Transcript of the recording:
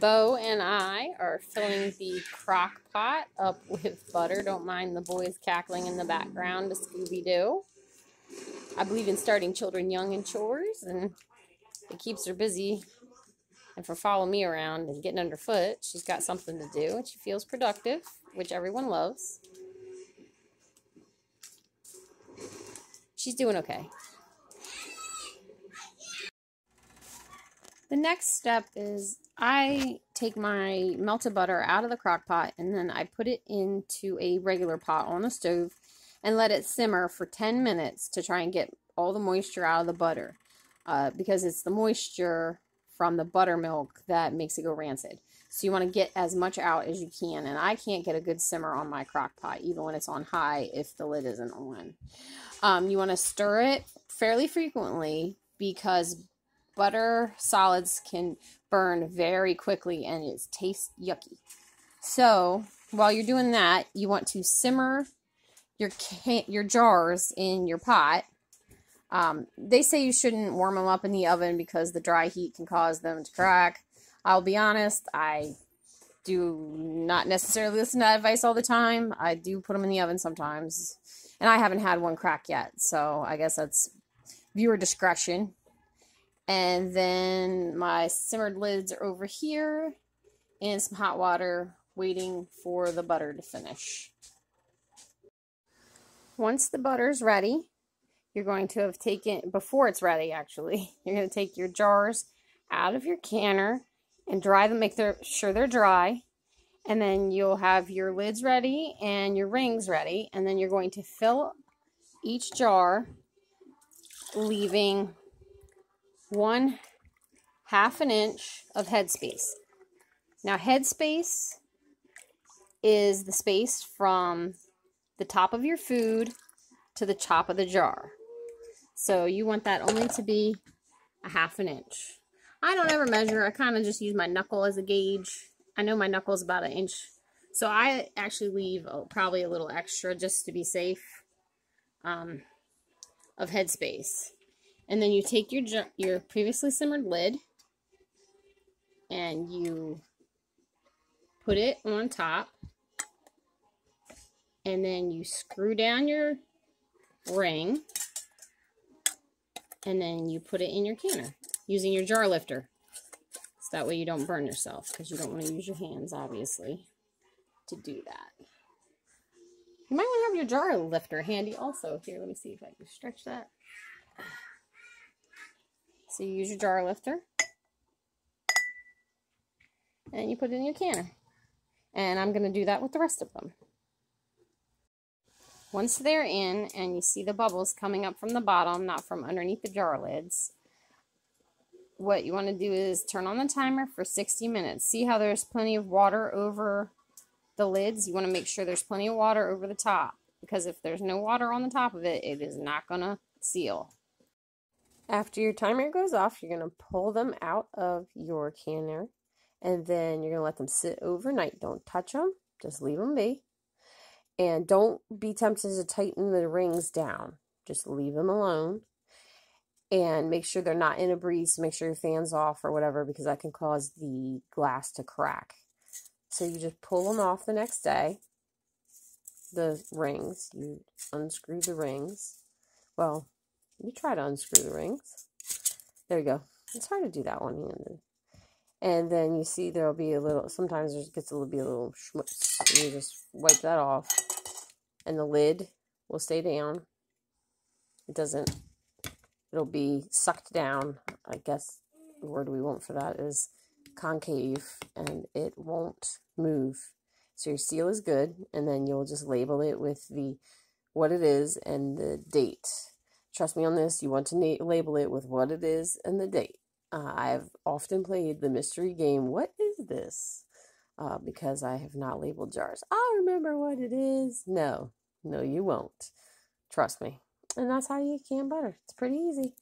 Bo and I are filling the crock pot up with butter. Don't mind the boys cackling in the background to Scooby-Doo. I believe in starting children young in chores, and it keeps her busy. And for following me around and getting underfoot, she's got something to do, and she feels productive, which everyone loves. She's doing okay. The next step is I take my melted butter out of the crock pot and then I put it into a regular pot on the stove and let it simmer for 10 minutes to try and get all the moisture out of the butter, because it's the moisture from the buttermilk that makes it go rancid. So you want to get as much out as you can, and I can't get a good simmer on my crock pot even when it's on high if the lid isn't on. You want to stir it fairly frequently because butter solids can burn very quickly and it tastes yucky. So while you're doing that, you want to simmer your jars in your pot. They say you shouldn't warm them up in the oven because the dry heat can cause them to crack. I'll be honest, I do not necessarily listen to that advice all the time. I do put them in the oven sometimes, and I haven't had one crack yet, so I guess that's viewer discretion. And then my simmered lids are over here in some hot water waiting for the butter to finish. Once the butter's ready, you're going to have taken, before it's ready actually, you're going to take your jars out of your canner and dry them, make sure they're dry. And then you'll have your lids ready and your rings ready. And then you're going to fill each jar, leaving 1/2 an inch of headspace. Now headspace is the space from the top of your food to the top of the jar. So you want that only to be 1/2 an inch. I don't ever measure. I kind of just use my knuckle as a gauge. I know my knuckle is about 1 inch. So I actually leave probably a little extra just to be safe of headspace. And then you take your previously simmered lid and you put it on top. And then you screw down your ring. And then you put it in your canner using your jar lifter. So that way you don't burn yourself, because you don't want to use your hands, obviously, to do that. You might want to have your jar lifter handy also. Here, let me see if I can stretch that. So you use your jar lifter. And you put it in your canner. And I'm going to do that with the rest of them. Once they're in and you see the bubbles coming up from the bottom, not from underneath the jar lids, what you want to do is turn on the timer for 60 minutes. See how there's plenty of water over the lids? You want to make sure there's plenty of water over the top, because if there's no water on the top of it, it is not going to seal. After your timer goes off, you're going to pull them out of your canner, and then you're going to let them sit overnight. Don't touch them. Just leave them be. And don't be tempted to tighten the rings down. Just leave them alone. And make sure they're not in a breeze. Make sure your fan's off or whatever, because that can cause the glass to crack. So you just pull them off the next day. The rings. You unscrew the rings. Well, you try to unscrew the rings. There you go. It's hard to do that one-handed. And then you see there'll be a little, sometimes there gets a little schmutz. And you just wipe that off. And the lid will stay down. It'll be sucked down. I guess the word we want for that is concave. And it won't move. So your seal is good. And then you'll just label it with what it is and the date. Trust me on this, you want to label it with what it is and the date. I've often played the mystery game, what is this? Because I have not labeled jars. I'll remember what it is. No, you won't. Trust me. And that's how you can butter. It's pretty easy.